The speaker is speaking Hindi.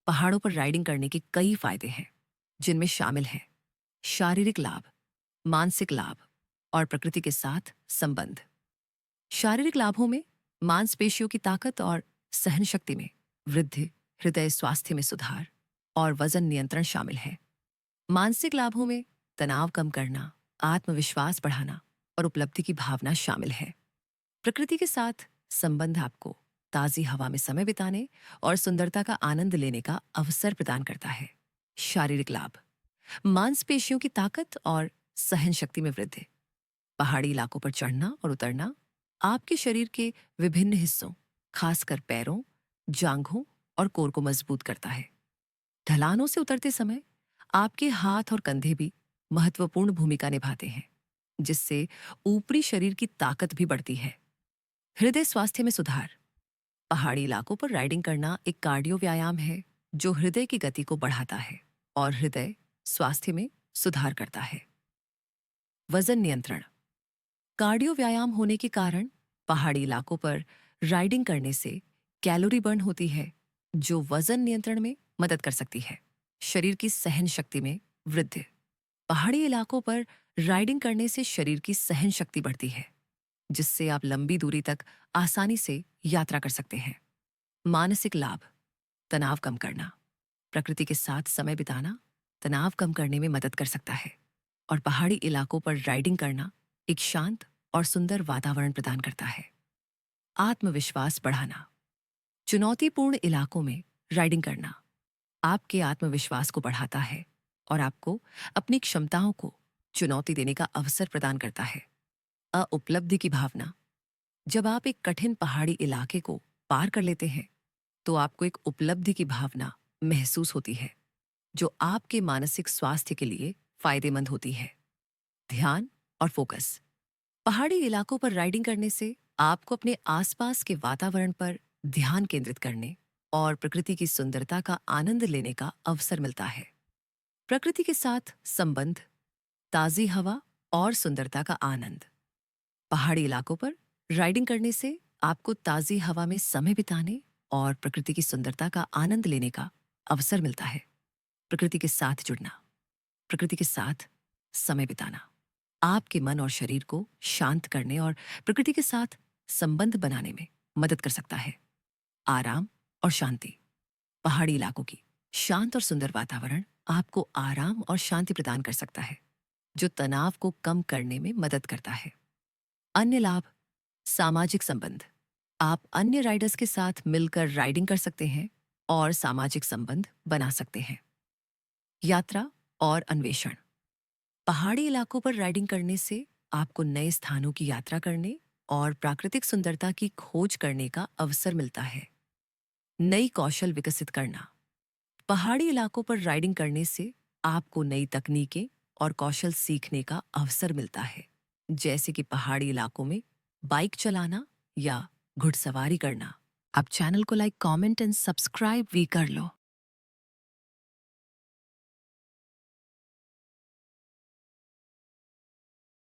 पहाड़ों पर राइडिंग करने के कई फायदे हैं, जिनमें शामिल हैं शारीरिक लाभ, मानसिक लाभ और प्रकृति के साथ संबंध। शारीरिक लाभों में मांसपेशियों की ताकत और सहन शक्ति में वृद्धि, हृदय स्वास्थ्य में सुधार और वजन नियंत्रण शामिल है। मानसिक लाभों में तनाव कम करना, आत्मविश्वास बढ़ाना और उपलब्धि की भावना शामिल है। प्रकृति के साथ संबंध आपको ताजी हवा में समय बिताने और सुंदरता का आनंद लेने का अवसर प्रदान करता है। शारीरिक लाभ, मांसपेशियों की ताकत और सहन शक्ति में वृद्धि। पहाड़ी इलाकों पर चढ़ना और उतरना आपके शरीर के विभिन्न हिस्सों, खासकर पैरों, जांघों और कोर को मजबूत करता है। ढलानों से उतरते समय आपके हाथ और कंधे भी महत्वपूर्ण भूमिका निभाते हैं, जिससे ऊपरी शरीर की ताकत भी बढ़ती है। हृदय स्वास्थ्य में सुधार, पहाड़ी इलाकों पर राइडिंग करना एक कार्डियो व्यायाम है जो हृदय की गति को बढ़ाता है और हृदय स्वास्थ्य में सुधार करता है। वजन नियंत्रण, कार्डियो व्यायाम होने के कारण पहाड़ी इलाकों पर राइडिंग करने से कैलोरी बर्न होती है, जो वजन नियंत्रण में मदद कर सकती है। शरीर की सहन शक्ति में वृद्धि, पहाड़ी इलाकों पर राइडिंग करने से शरीर की सहन शक्ति बढ़ती है, जिससे आप लंबी दूरी तक आसानी से यात्रा कर सकते हैं। मानसिक लाभ, तनाव कम करना, प्रकृति के साथ समय बिताना तनाव कम करने में मदद कर सकता है और पहाड़ी इलाकों पर राइडिंग करना एक शांत और सुंदर वातावरण प्रदान करता है। आत्मविश्वास बढ़ाना, चुनौतीपूर्ण इलाकों में राइडिंग करना आपके आत्मविश्वास को बढ़ाता है और आपको अपनी क्षमताओं को चुनौती देने का अवसर प्रदान करता है। उपलब्धि की भावना, जब आप एक कठिन पहाड़ी इलाके को पार कर लेते हैं तो आपको एक उपलब्धि की भावना महसूस होती है, जो आपके मानसिक स्वास्थ्य के लिए फायदेमंद होती है। ध्यान और फोकस, पहाड़ी इलाकों पर राइडिंग करने से आपको अपने आसपास के वातावरण पर ध्यान केंद्रित करने और प्रकृति की सुंदरता का आनंद लेने का अवसर मिलता है। प्रकृति के साथ संबंध, ताजी हवा और सुंदरता का आनंद, पहाड़ी इलाकों पर राइडिंग करने से आपको ताजी हवा में समय बिताने और प्रकृति की सुंदरता का आनंद लेने का अवसर मिलता है। प्रकृति के साथ जुड़ना, प्रकृति के साथ समय बिताना आपके मन और शरीर को शांत करने और प्रकृति के साथ संबंध बनाने में मदद कर सकता है। आराम और शांति, पहाड़ी इलाकों की शांत और सुंदर वातावरण आपको आराम और शांति प्रदान कर सकता है, जो तनाव को कम करने में मदद करता है। अन्य लाभ, सामाजिक संबंध, आप अन्य राइडर्स के साथ मिलकर राइडिंग कर सकते हैं और सामाजिक संबंध बना सकते हैं। यात्रा और अन्वेषण, पहाड़ी इलाकों पर राइडिंग करने से आपको नए स्थानों की यात्रा करने और प्राकृतिक सुंदरता की खोज करने का अवसर मिलता है। नई कौशल विकसित करना, पहाड़ी इलाकों पर राइडिंग करने से आपको नई तकनीकें और कौशल सीखने का अवसर मिलता है, जैसे कि पहाड़ी इलाकों में बाइक चलाना या घुड़सवारी करना। आप चैनल को लाइक, कमेंट एंड सब्सक्राइब भी कर लो।